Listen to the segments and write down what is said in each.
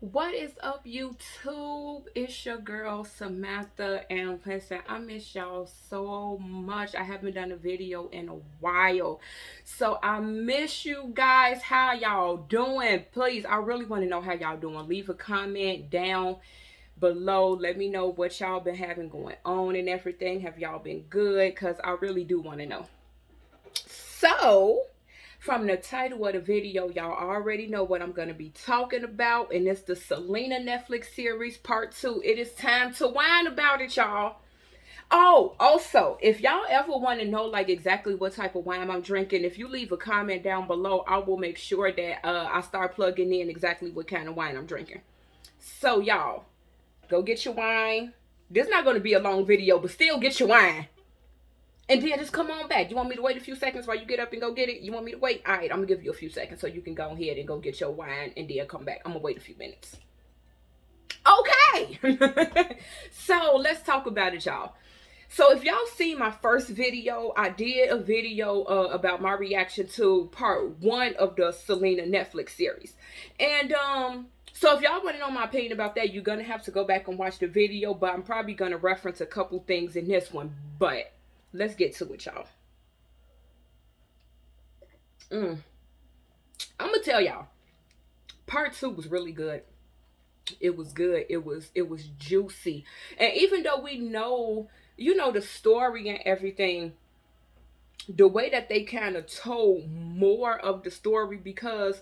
What is up, YouTube? It's your girl Samantha, and listen, I miss y'all so much. I haven't done a video in a while, so I miss you guys. How y'all doing? Please, I really want to know how y'all doing. Leave a comment down below. Let me know what y'all been having going on and everything. Have y'all been good? Because I really do want to know. So, from the title of the video, y'all already know what I'm going to be talking about, and it's the Selena Netflix series part 2. It is time to whine about it, y'all. Oh, also, if y'all ever want to know like exactly what type of wine I'm drinking, if you leave a comment down below, I will make sure that I start plugging in exactly what kind of wine I'm drinking. So, y'all, go get your wine. This is not going to be a long video, but still get your wine. And then just come on back. You want me to wait a few seconds while you get up and go get it? You want me to wait? All right, I'm going to give you a few seconds so you can go ahead and go get your wine and then come back. I'm going to wait a few minutes. Okay. So let's talk about it, y'all. So if y'all see my first video, I did a video about my reaction to part 1 of the Selena Netflix series. And so if y'all want to know my opinion about that, you're going to have to go back and watch the video. But I'm probably going to reference a couple things in this one. But let's get to it, y'all. I'm gonna tell y'all, part 2 was really good. It was good. It was juicy. And even though we know, the story and everything, the way that they kind of told more of the story, because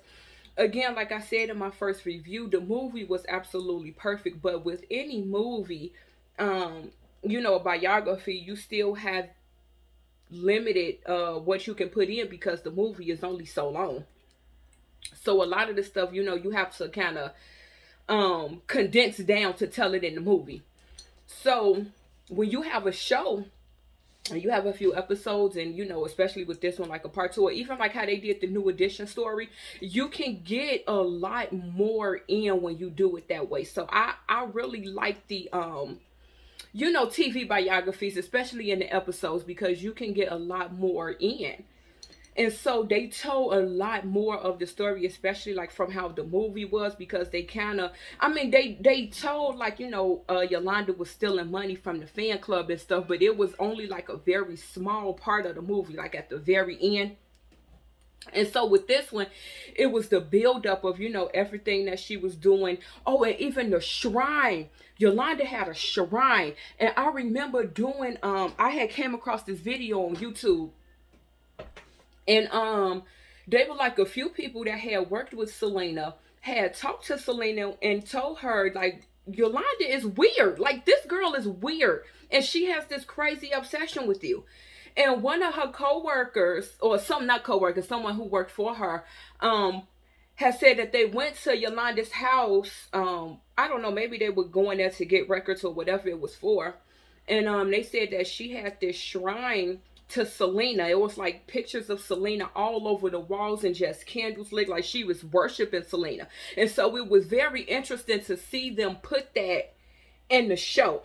again, like I said in my first review, the movie was absolutely perfect. But with any movie, a biography, you still have limited what you can put in because the movie is only so long. So a lot of the stuff, you have to kind of condense down to tell it in the movie. So when you have a show and you have a few episodes, and especially with this one, like a part 2, or even like how they did the New Edition story, you can get a lot more in when you do it that way. So I really like the TV biographies, especially in the episodes, because you can get a lot more in. And so they told a lot more of the story, especially like from how the movie was, because they kind of, they told like, Yolanda was stealing money from the fan club and stuff, but it was only like a very small part of the movie, like at the very end. And so with this one, it was the buildup of, everything that she was doing. Oh, and even the shrine. Yolanda had a shrine. And I remember doing, I had came across this video on YouTube. And they were like a few people that had worked with Selena, had talked to Selena and told her, like, Yolanda is weird. Like, this girl is weird. And she has this crazy obsession with you. And one of her co-workers, or some not co-workers, someone who worked for her, has said that they went to Yolanda's house. I don't know, maybe they were going there to get records or whatever it was for. And they said that she had this shrine to Selena. It was like pictures of Selena all over the walls and just candles lit, like she was worshiping Selena. And so it was very interesting to see them put that in the show.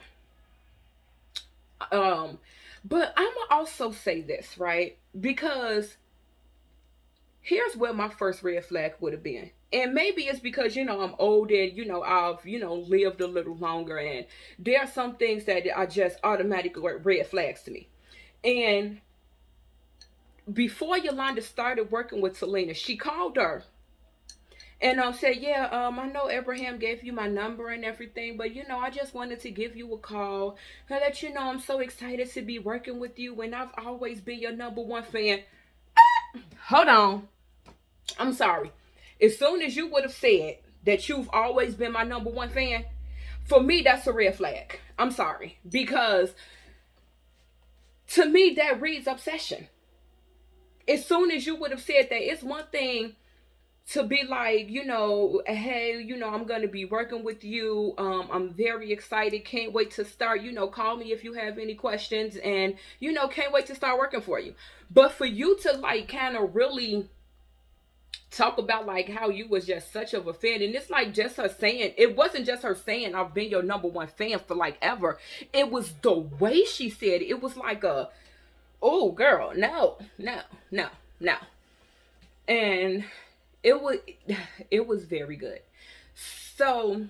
But I'm gonna also say this, right? Because here's where my first red flag would have been. And maybe it's because, I'm old and, I've, lived a little longer. And there are some things that are just automatically red flags to me. And before Yolanda started working with Selena, she called her and said, yeah, I know Abraham gave you my number and everything, but I just wanted to give you a call and let you know I'm so excited to be working with you, and I've always been your #1 fan. Hold on. I'm sorry. As soon as you would have said that you've always been my #1 fan, for me, that's a red flag. I'm sorry. Because to me, that reads obsession. As soon as you would have said that, it's one thing to be like, hey, I'm going to be working with you. I'm very excited. Can't wait to start. Call me if you have any questions, and, can't wait to start working for you. But for you to like kind of really talk about like how you was just such of a fan, and it's like just her saying, it wasn't just her saying I've been your #1 fan for like ever. It was the way she said it. It was like a, oh girl, no, no, no, no. And it was very good. So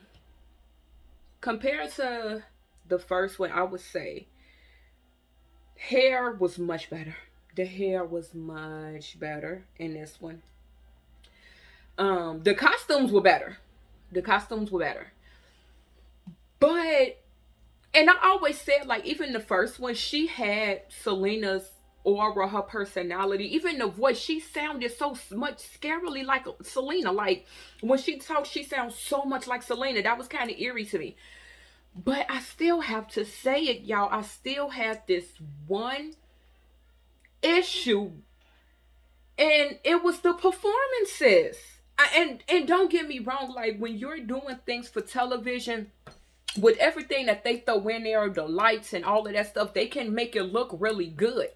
compared to the first one, I would say hair was much better. The hair was much better in this one. The costumes were better. The costumes were better. But and I always said, like, even the first one, she had Selena's aura, her personality, even the voice. She sounded so much scarily like Selena. Like when she talks, she sounds so much like Selena. That was kind of eerie to me. But I still have to say it, y'all. I still have this one issue, and it was the performances. And don't get me wrong, like when you're doing things for television, with everything that they throw in there, the lights and all of that stuff, they can make it look really good.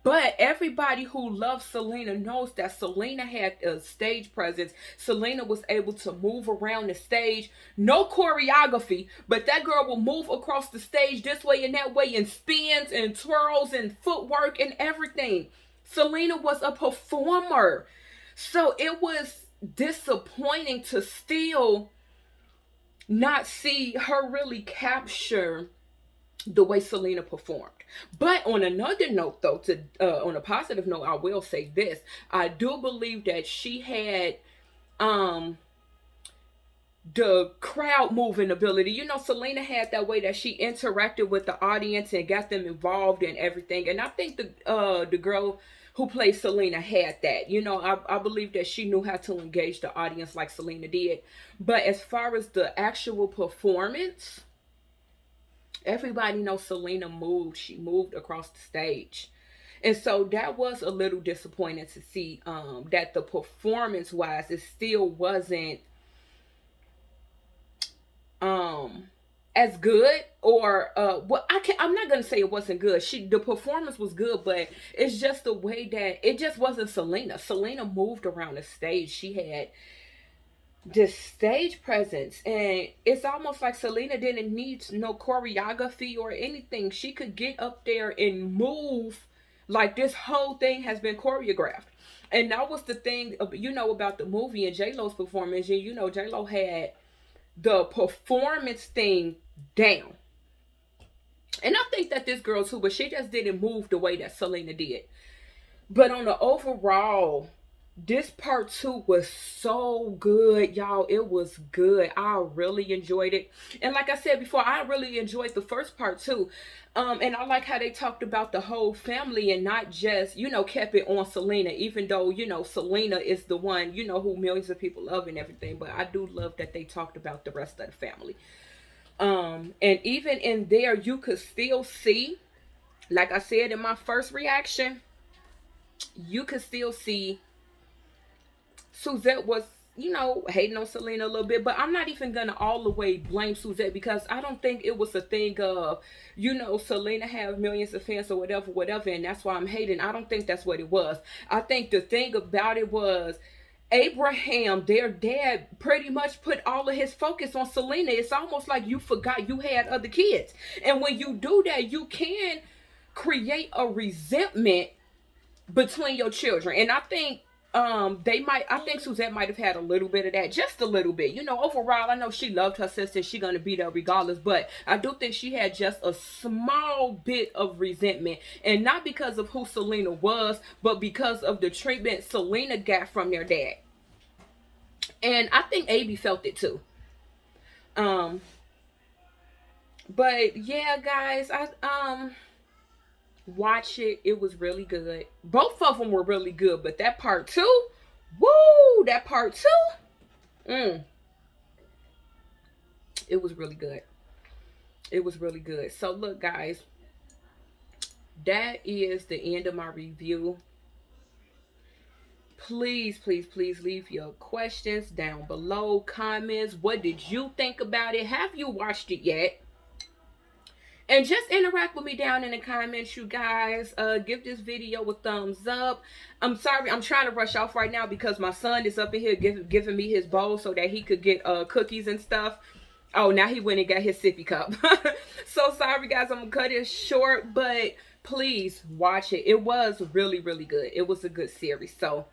But everybody who loves Selena knows that Selena had a stage presence. Selena was able to move around the stage. No choreography, but that girl will move across the stage this way and that way, and spins and twirls and footwork and everything. Selena was a performer. So it was disappointing to still not see her really capture the way Selena performed. But on another note, though, to on a positive note, I will say this: I do believe that she had um the crowd moving ability. You know, Selena had that way that she interacted with the audience and got them involved in everything. And I think the girl who played Selena had that. You know, I believe that she knew how to engage the audience like Selena did. But as far as the actual performance, everybody knows Selena moved. She moved across the stage. And so that was a little disappointing to see that the performance wise, it still wasn't um as good, or well, I'm not gonna say it wasn't good. The performance was good, but it's just the way that it just wasn't Selena. Selena moved around the stage. She had this stage presence, and it's almost like Selena didn't need no choreography or anything. She could get up there and move like this whole thing has been choreographed. And that was the thing, you know, about the movie and J-Lo's performance. And you know, J-Lo had the performance thing down. And I think that this girl too, but she just didn't move the way that Selena did. But on the overall, this part two was so good, y'all. It was good. I really enjoyed it. And like I said before, I really enjoyed the first part too. And I like how they talked about the whole family and not just, you know, kept it on Selena, even though, you know, Selena is the one, you know, who millions of people love and everything. But I do love that they talked about the rest of the family. And even in there, you could still see, like I said in my first reaction, you could still see Suzette was, you know, hating on Selena a little bit, but I'm not even gonna all the way blame Suzette, because I don't think it was a thing of, you know, Selena have millions of fans or whatever, whatever, and that's why I'm hating. I don't think that's what it was. I think the thing about it was Abraham, their dad, pretty much put all of his focus on Selena. It's almost like you forgot you had other kids. And when you do that, you can create a resentment between your children. And I think I think Suzette might have had a little bit of that, just a little bit. You know, overall, I know she loved her sister, she's gonna be there regardless, but I do think she had just a small bit of resentment, and not because of who Selena was, but because of the treatment Selena got from their dad. And I think Abby felt it too. um but yeah, guys, I watch it. It was really good. Both of them were really good, but that part two, woo, that part two, it was really good. It was really good. So look, guys, that is the end of my review. Please, please, please leave your questions down below, comments. What did you think about it? Have you watched it yet? And just interact with me down in the comments, you guys. Give this video a thumbs up. I'm sorry, I'm trying to rush off right now because my son is up in here giving me his bowl so that he could get cookies and stuff. Oh, now he went and got his sippy cup. So sorry, guys. I'm going to cut it short, but please watch it. It was really, really good. It was a good series. So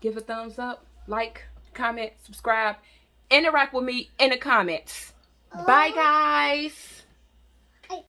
give a thumbs up, like, comment, subscribe, interact with me in the comments. Bye, guys.